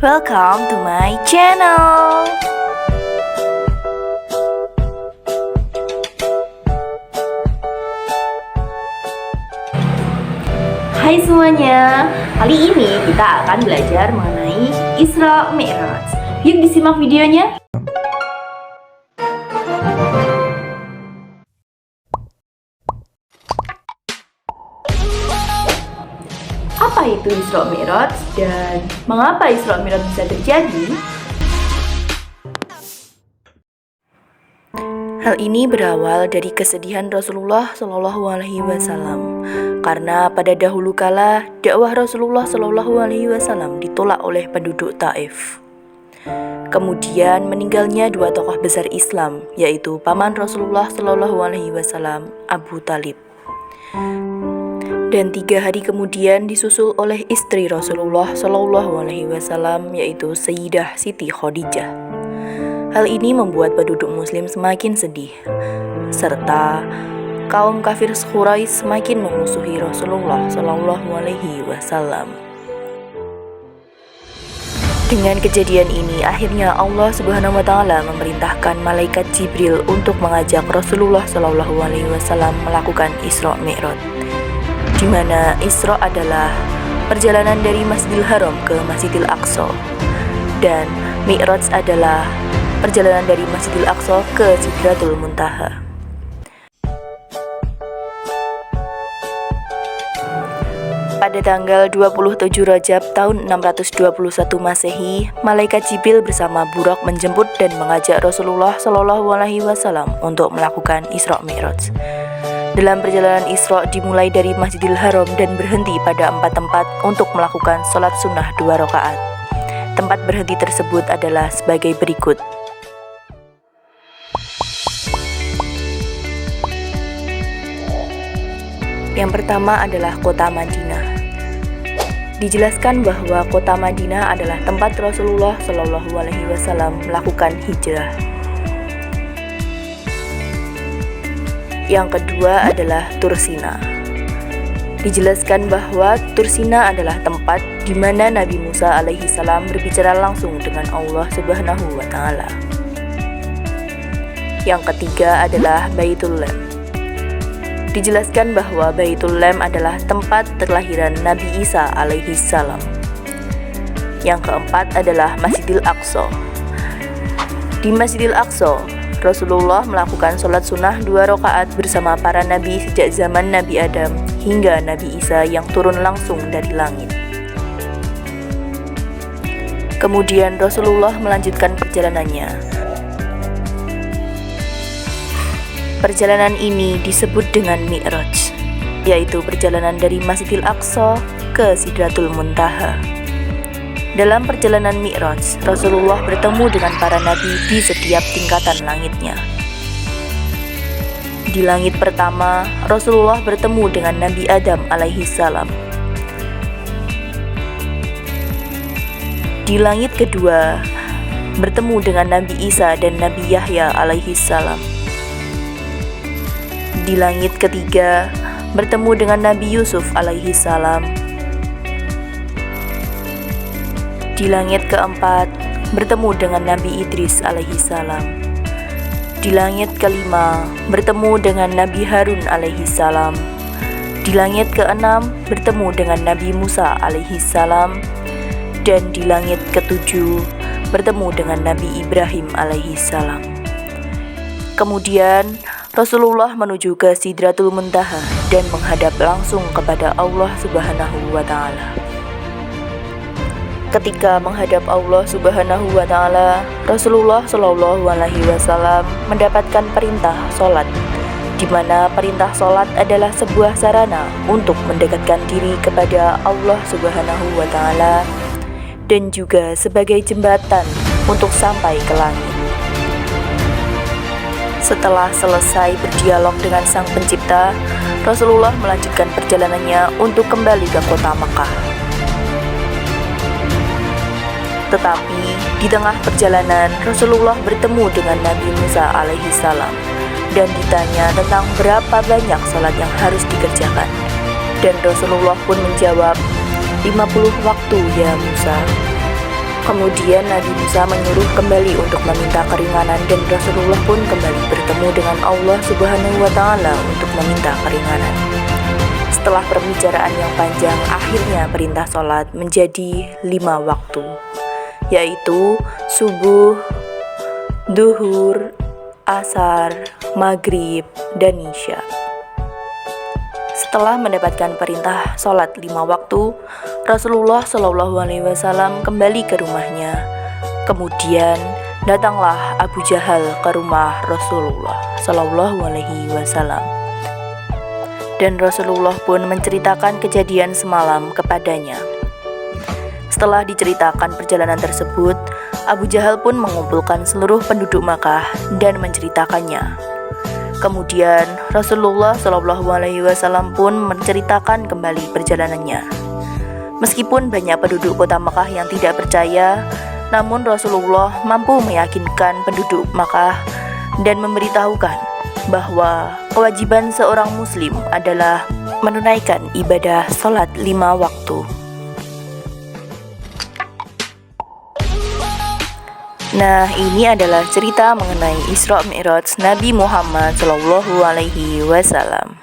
Welcome to my channel. Hai semuanya, kali ini kita akan belajar mengenai Isra Mi'raj. Yuk disimak videonya. Apa itu Isra Mi'raj dan mengapa Isra Mi'raj bisa terjadi? Hal ini berawal dari kesedihan Rasulullah Shallallahu Alaihi Wasallam karena pada dahulu kala dakwah Rasulullah Shallallahu Alaihi Wasallam ditolak oleh penduduk Taif. Kemudian meninggalnya dua tokoh besar Islam, yaitu paman Rasulullah Shallallahu Alaihi Wasallam, Abu Thalib. Dan 3 hari kemudian disusul oleh istri Rasulullah Shallallahu Alaihi Wasallam, yaitu Sayyidah Siti Khadijah. Hal ini membuat penduduk Muslim semakin sedih, serta kaum kafir Quraisy semakin memusuhi Rasulullah Shallallahu Alaihi Wasallam. Dengan kejadian ini, akhirnya Allah Subhanahu Wa Taala memerintahkan malaikat Jibril untuk mengajak Rasulullah Shallallahu Alaihi Wasallam melakukan Isra Mi'raj, di mana Isra adalah perjalanan dari Masjidil Haram ke Masjidil Aqsa, dan Mi'raj adalah perjalanan dari Masjidil Aqsa ke Sidratul Muntaha. Pada tanggal 27 Rajab tahun 621 Masehi, malaikat Jibril bersama Buraq menjemput dan mengajak Rasulullah Shallallahu Alaihi Wasallam untuk melakukan Isra Mi'raj. Dalam perjalanan Isra dimulai dari Masjidil Haram dan berhenti pada 4 tempat untuk melakukan sholat sunnah 2 rakaat. Tempat berhenti tersebut adalah sebagai berikut. Yang pertama adalah kota Madinah. Dijelaskan bahwa kota Madinah adalah tempat Rasulullah Shallallahu Alaihi Wasallam melakukan hijrah. Yang kedua adalah Tursina. Dijelaskan bahwa Tursina adalah tempat di mana Nabi Musa alaihi salam berbicara langsung dengan Allah Subhanahu wa Ta'ala. Yang ketiga adalah Baitul Lam. Dijelaskan bahwa Baitul Lam adalah tempat terlahiran Nabi Isa alaihi salam. Yang keempat adalah Masjidil Aqsa. Di Masjidil Aqsa, Rasulullah melakukan sholat sunnah 2 rakaat bersama para nabi sejak zaman Nabi Adam hingga Nabi Isa yang turun langsung dari langit. Kemudian Rasulullah melanjutkan perjalanannya. Perjalanan ini disebut dengan Mi'raj, yaitu perjalanan dari Masjidil Aqsa ke Sidratul Muntaha. Dalam perjalanan Mi'raj, Rasulullah bertemu dengan para nabi di setiap tingkatan langitnya. Di langit pertama, Rasulullah bertemu dengan Nabi Adam alaihi salam. Di langit kedua, bertemu dengan Nabi Isa dan Nabi Yahya alaihi salam. Di langit ketiga, bertemu dengan Nabi Yusuf alaihi salam. Di langit keempat, bertemu dengan Nabi Idris alaihi salam. Di langit kelima, bertemu dengan Nabi Harun alaihi salam. Di langit keenam, bertemu dengan Nabi Musa alaihi salam. Dan di langit ketujuh, bertemu dengan Nabi Ibrahim alaihi salam. Kemudian Rasulullah menuju ke Sidratul Muntaha dan menghadap langsung kepada Allah Subhanahu wa Ta'ala. Ketika menghadap Allah Subhanahu wa Ta'ala, Rasulullah Shallallahu Alaihi Wasallam mendapatkan perintah sholat, di mana perintah sholat adalah sebuah sarana untuk mendekatkan diri kepada Allah Subhanahu wa Ta'ala dan juga sebagai jembatan untuk sampai ke langit. Setelah selesai berdialog dengan Sang Pencipta, Rasulullah melanjutkan perjalanannya untuk kembali ke kota Makkah. Tetapi di tengah perjalanan, Rasulullah bertemu dengan Nabi Musa alaihi salam dan ditanya tentang berapa banyak salat yang harus dikerjakan. Dan Rasulullah pun menjawab, 50 waktu ya Musa. Kemudian Nabi Musa menyuruh kembali untuk meminta keringanan dan Rasulullah pun kembali bertemu dengan Allah Subhanahu wa Ta'ala untuk meminta keringanan. Setelah pembicaraan yang panjang, akhirnya perintah sholat menjadi 5 waktu, yaitu subuh, duhur, asar, maghrib, dan isya. Setelah mendapatkan perintah sholat 5 waktu, Rasulullah Shallallahu Alaihi Wasallam kembali ke rumahnya. Kemudian datanglah Abu Jahal ke rumah Rasulullah Shallallahu Alaihi Wasallam, dan Rasulullah pun menceritakan kejadian semalam kepadanya. Setelah diceritakan perjalanan tersebut, Abu Jahal pun mengumpulkan seluruh penduduk Makkah dan menceritakannya. Kemudian Rasulullah Shallallahu Alaihi Wasallam pun menceritakan kembali perjalanannya. Meskipun banyak penduduk kota Makkah yang tidak percaya, namun Rasulullah mampu meyakinkan penduduk Makkah dan memberitahukan bahwa kewajiban seorang muslim adalah menunaikan ibadah sholat 5 waktu. Nah, ini adalah cerita mengenai Isra Mi'raj Nabi Muhammad Shallallahu Alaihi Wasallam.